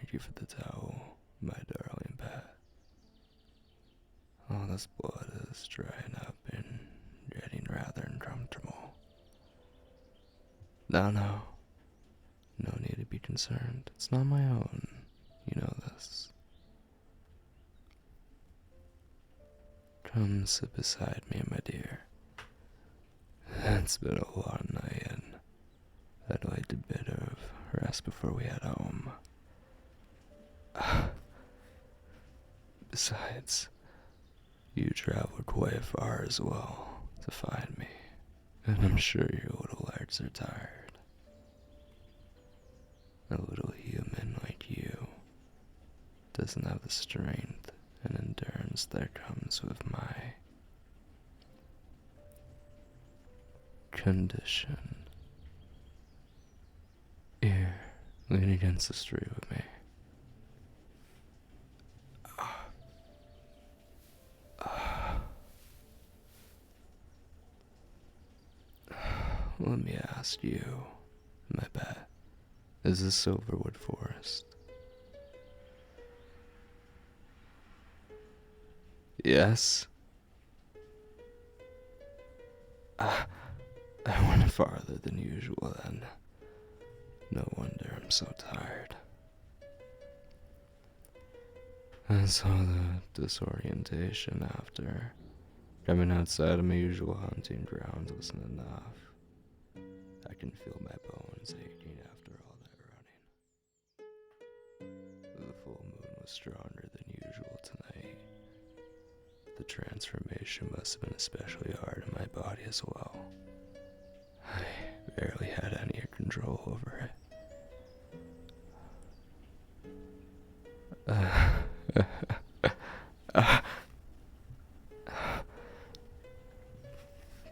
Thank you for the towel, my darling pet. All this blood is drying up and getting rather uncomfortable. No, no need to be concerned. It's not my own. You know this. Come sit beside me, my dear. It's been a long night, and I'd like a bit of rest before we head home. Besides, you traveled quite far as well to find me, and I'm sure your little legs are tired. A little human like you doesn't have the strength and endurance that comes with my condition. Here, lean against the tree with me. Let me ask you, my pet, is this Silverwood Forest? Yes? I went farther than usual then. No wonder I'm so tired. I saw the disorientation after coming outside of my usual hunting grounds wasn't enough. I can feel my bones aching after all that running. The full moon was stronger than usual tonight. The transformation must have been especially hard on my body as well. I barely had any control over it.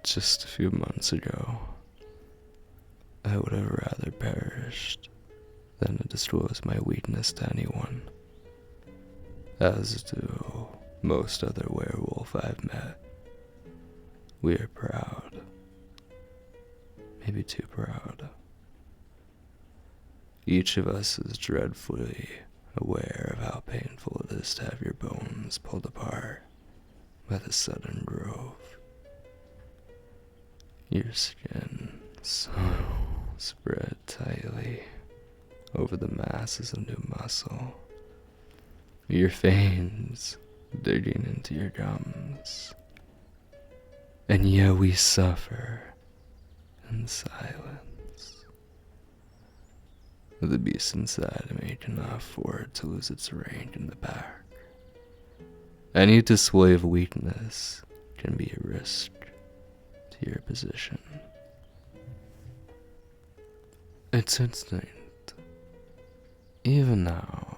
Just a few months ago, I would have rather perished than to disclose my weakness to anyone, as do most other werewolf I've met. We are proud, maybe too proud. Each of us is dreadfully aware of how painful it is to have your bones pulled apart by the sudden growth. Your skin so spread tightly over the masses of new muscle. Your veins digging into your gums. And yet we suffer in silence. The beast inside of me cannot afford to lose its range in the back. Any display of weakness can be a risk to your position. It's instinct. Even now,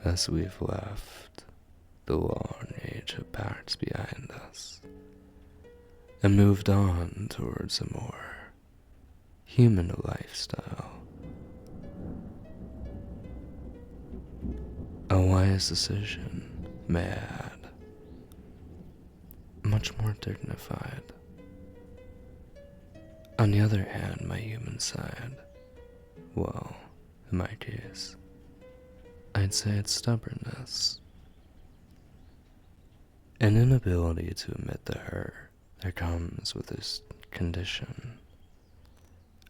as we've left the long age of packs behind us and moved on towards a more human lifestyle. A wise decision, may I add. Much more dignified. On the other hand, my human side, well, in my case, I'd say it's stubbornness. An inability to admit the hurt that comes with this condition.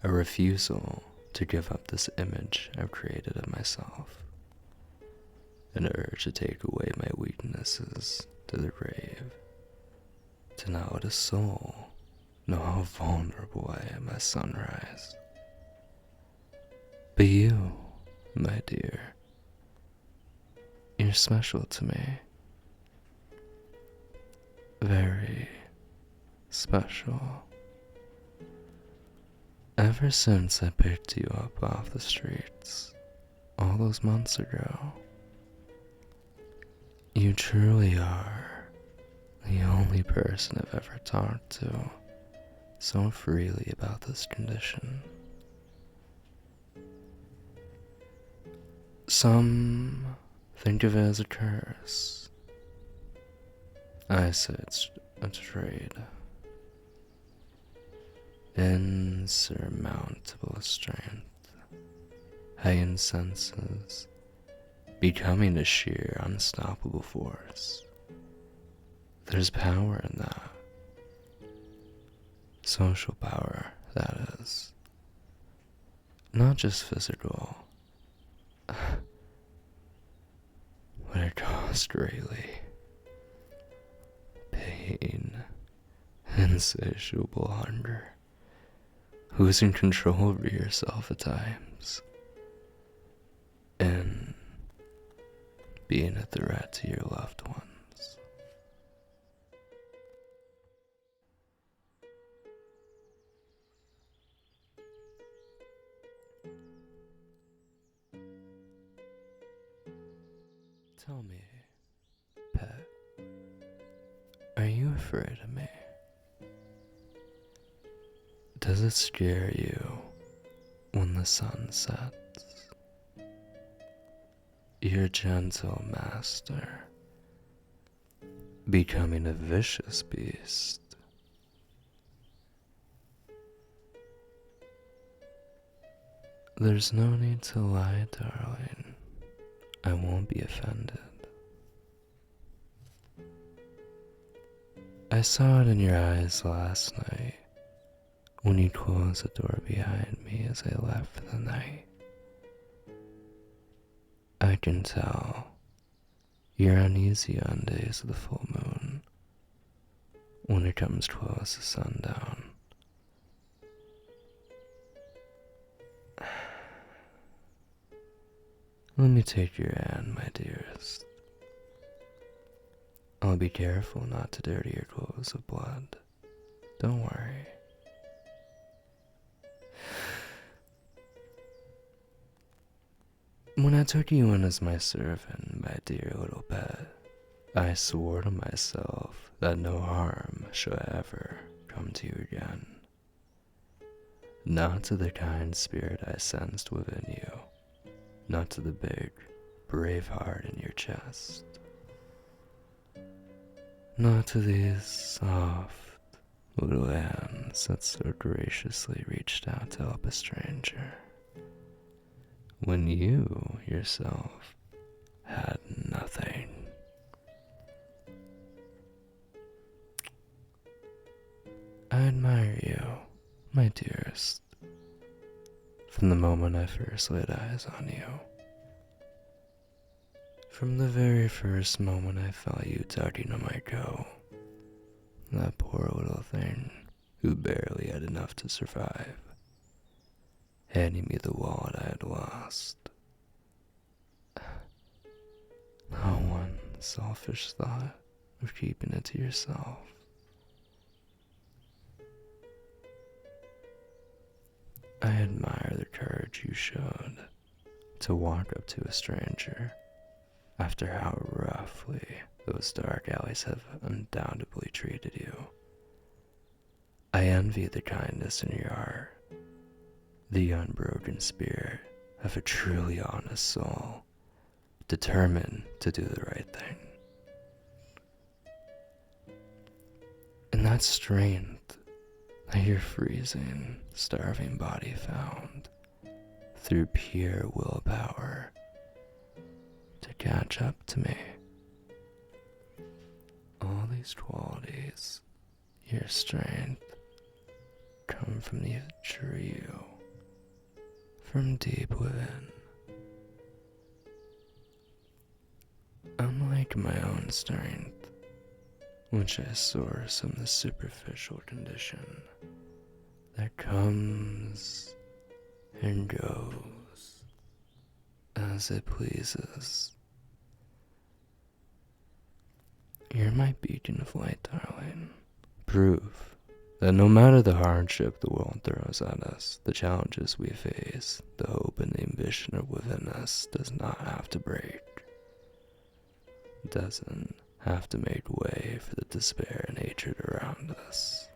A refusal to give up this image I've created of myself. An urge to take away my weaknesses to the grave. To not let a soul know how vulnerable I am at sunrise. But you, my dear, you're special to me. Very special. Ever since I picked you up off the streets all those months ago, you truly are the only person I've ever talked to so freely about this condition. Some think of it as a curse. I say it's a trade. Insurmountable strength heightened senses, becoming a sheer, unstoppable force. There's power in that. Social power, that is. Not just physical. But it costs greatly. Pain, insatiable hunger, losing control over yourself at times, and being a threat to your loved ones. Tell me, pet, are you afraid of me? Does it scare you when the sun sets? Your gentle master becoming a vicious beast. There's no need to lie, darling. I won't be offended. I saw it in your eyes last night when you closed the door behind me as I left for the night. I can tell you're uneasy on days of the full moon when it comes close to sundown. Let me take your hand, my dearest. I'll be careful not to dirty your clothes with blood. Don't worry. When I took you in as my servant, my dear little pet, I swore to myself that no harm should ever come to you again. Not to the kind spirit I sensed within you, not to the big, brave heart in your chest, not to these soft little hands that so graciously reached out to help a stranger, when you yourself had nothing. I admire you, my dearest, from the moment I first laid eyes on you. From the very first moment I felt you tugging on my coat, that poor little thing who barely had enough to survive, handing me the wallet I had lost. Not one selfish thought of keeping it to yourself. I admire the courage you showed to walk up to a stranger after how roughly those dark alleys have undoubtedly treated you. I envy the kindness in your heart, the unbroken spirit of a truly honest soul, determined to do the right thing. And that strength that your freezing, starving body found through pure willpower to catch up to me. All these qualities, your strength, come from the true you, from deep within. Unlike my own strength, which I source from the superficial condition that comes and goes as it pleases. You're my beacon of light, darling. Proof that no matter the hardship the world throws at us, the challenges we face, the hope and the ambition of within us does not have to break. Doesn't have to make way for the despair and hatred around us.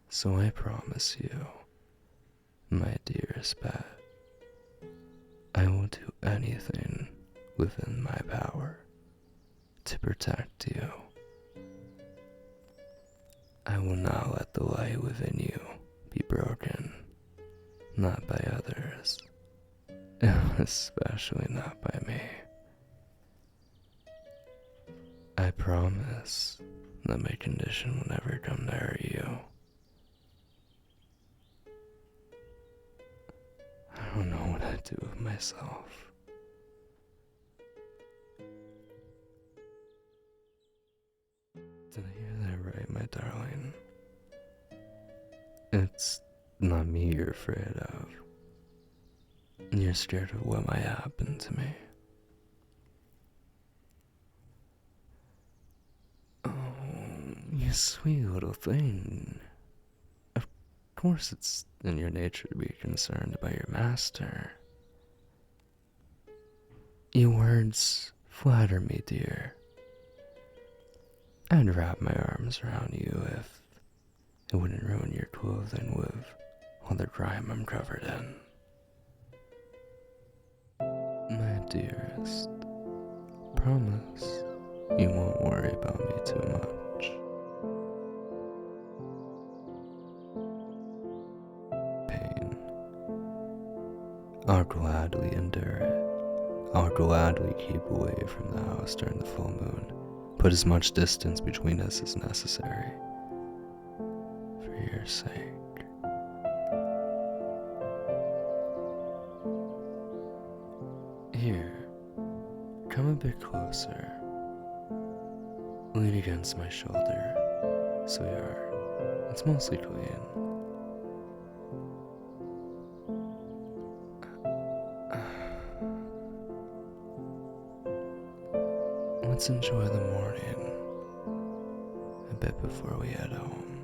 So I promise you, my dearest pet, I will do anything within my power to protect you. I will not let the light within you be broken, not by others, especially not by me. I promise that my condition will never come to hurt you. I don't know what I'd do with myself. Did I hear that right, my darling? It's not me you're afraid of. You're scared of what might happen to me. Oh, you sweet little thing. Of course it's in your nature to be concerned about your master. Your words flatter me, dear. I'd wrap my arms around you if it wouldn't ruin your clothing with all the grime I'm covered in. My dearest, promise you won't worry about me too much. Pain. I'll gladly endure it. I'll gladly keep away from the house during the full moon. Put as much distance between us as necessary. For your sake. Here, come a bit closer. Lean against my shoulder, sweetheart. It's mostly clean. Let's enjoy the morning a bit before we head home.